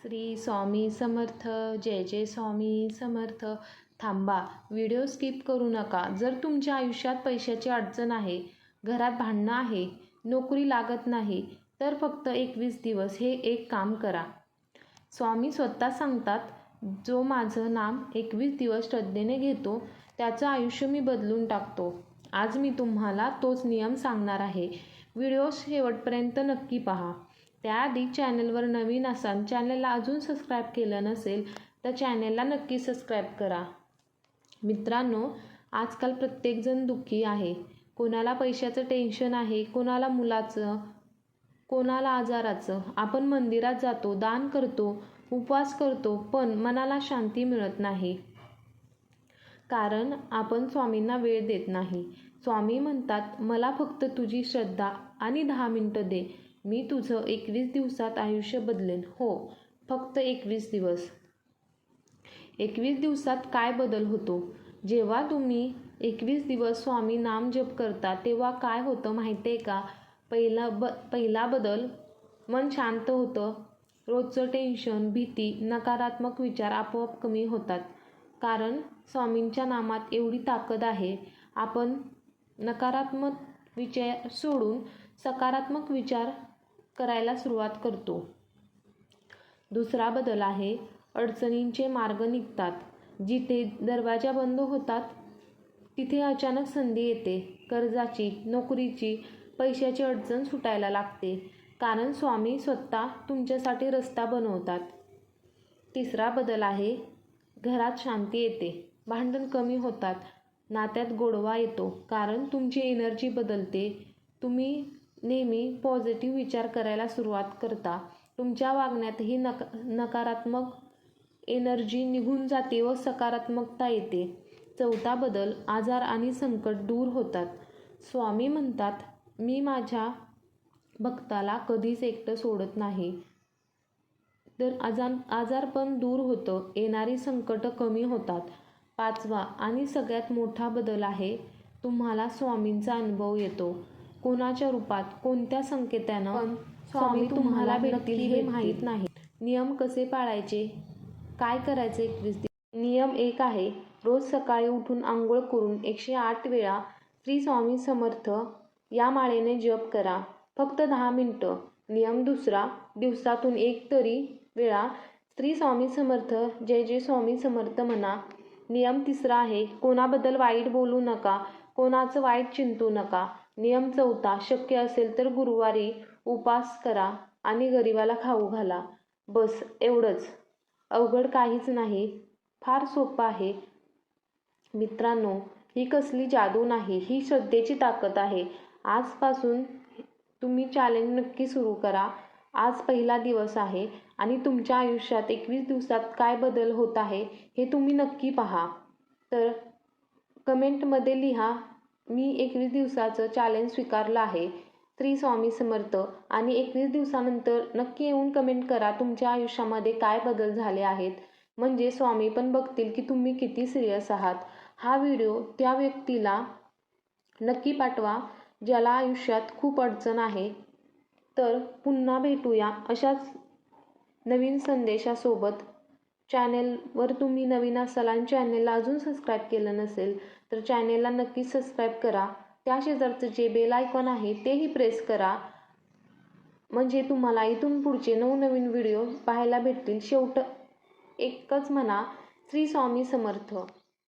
श्री स्वामी समर्थ. जय जय स्वामी समर्थ. थांबा, video skip करू नका. जर तुमच्या आयुष्यात पैशाची अडचण आहे, घरात भांडणं आहे, नोकरी लागत नाही, तर फक्त 21 दिवस हे एक काम करा. स्वामी स्वतः सांगतात, जो माझं नाम 21 दिवस श्रद्धेने घेतो, त्याचं आयुष्य मी बदलून टाकतो. आज मी तुम्हाला तोच नियम सांगणार आहे. व्हिडिओ शेवटपर्यंत नक्की पहा. त्याआधी चॅनलवर नवीन असाल, चॅनलला अजून सबस्क्राईब केलं नसेल तर चॅनलला नक्की सबस्क्राईब करा. मित्रांनो, आजकाल प्रत्येकजण दुःखी आहे. कोणाला पैशाचं टेन्शन आहे, कोणाला मुलाचं, कोणाला आजाराचं. आपण मंदिरात जातो, दान करतो, उपवास करतो, पण मनाला शांती मिळत नाही. कारण आपण स्वामींना वेळ देत नाही. स्वामी म्हणतात, मला फक्त तुझी श्रद्धा आणि 10 मिनिटं दे. मी तुझं 21 दिवसात आयुष्य बदलेन. हो, फक्त 21 दिवस. 21 दिवसात काय बदल होतो? जेव्हा तुम्ही 21 दिवस स्वामी नाम जप करता, तेव्हा काय होतं माहिती आहे का? पहिला बदल, मन शांत होतं. रोजचं टेन्शन, भीती, नकारात्मक विचार आपोआप कमी होतात. कारण स्वामींच्या नामात एवढी ताकद आहे. आपण नकारात्मक विचार सोडून सकारात्मक विचार करायला सुरुवात करतो. दुसरा बदल आहे, अडचणींचे मार्ग निघतात. जिथे दरवाजा बंद होतात, तिथे अचानक संधी येते. कर्जाची, नोकरीची, पैशाची अडचण सुटायला लागते. कारण स्वामी स्वतः तुमच्यासाठी रस्ता बनवतात. तिसरा बदल आहे, घरात शांती येते. भांडण कमी होतात. नात्यात गोडवा येतो. कारण तुमची एनर्जी बदलते. तुम्ही नेहमी पॉझिटिव्ह विचार करायला सुरुवात करता. तुमच्या वागण्यातही नकारात्मक एनर्जी निघून जाते व सकारात्मकता येते. चौथा बदल, आजार आणि संकट दूर होतात. स्वामी म्हणतात, मी माझ्या भक्ताला कधीच एकटं सोडत नाही. तर आजार पण दूर होतं. येणारी संकटं कमी होतात. पाचवा आणि सगळ्यात मोठा बदल आहे, तुम्हाला स्वामींचा अनुभव येतो. कोणाच्या रूपात, कोणत्या संकेतानं, पण स्वामी तुम्हाला भेटतील हे माहीत नाही. नियम कसे पाळायचे? काय करायचे 21 दिवस? नियम 1 आहे, रोज सकाळी उठून आंघोळ करून 108 वेळा श्री स्वामी समर्थ या माळेने जप करा. फक्त 10 मिनिटं. नियम 2, दिवसातून 1 तरी वेळा श्री स्वामी समर्थ, जय जय स्वामी समर्थ म्हणा. नियम 3 आहे, कोणाबद्दल वाईट बोलू नका, कोणाचं वाईट चिंतू नका. नियम 4, शक्य असेल तर गुरुवारी उपवास करा आणि गरिबाला खाऊ घाला. बस एवढंच. अवघड काहीच नाही. फार सोपं आहे. मित्रांनो, ही कसली जादू नाही, ही श्रद्धेची ताकद आहे. आजपासून तुम्ही चॅलेंज नक्की सुरू करा. आज पहिला दिवस आहे आणि तुमच्या आयुष्यात 21 दिवसात काय बदल होत आहे हे तुम्ही नक्की पहा. तर कमेंटमध्ये लिहा, मी 21 दिवसाचं चॅलेंज स्वीकारलं आहे. श्री स्वामी समर्थ. आणि 21 दिवसानंतर नक्की येऊन कमेंट करा, तुमच्या आयुष्यामध्ये काय बदल झाले आहेत. म्हणजे स्वामी पण बघतील की तुम्ही किती सिरियस आहात. हा व्हिडिओ त्या व्यक्तीला नक्की पाठवा, ज्याला आयुष्यात खूप अडचण आहे. तर पुन्हा भेटूया अशाच नवीन संदेशासोबत. चॅनेलवर तुम्ही नवीन असाल आणि चॅनेलला अजून सबस्क्राईब केलं नसेल तर चॅनेलला नक्की सबस्क्राईब करा. त्या शेजारचं जे बेल आयकॉन आहे तेही प्रेस करा. म्हणजे तुम्हाला इथून पुढचे नवनवीन व्हिडिओ पाहायला भेटतील. शेवट एकच म्हणा, श्री स्वामी समर्थ.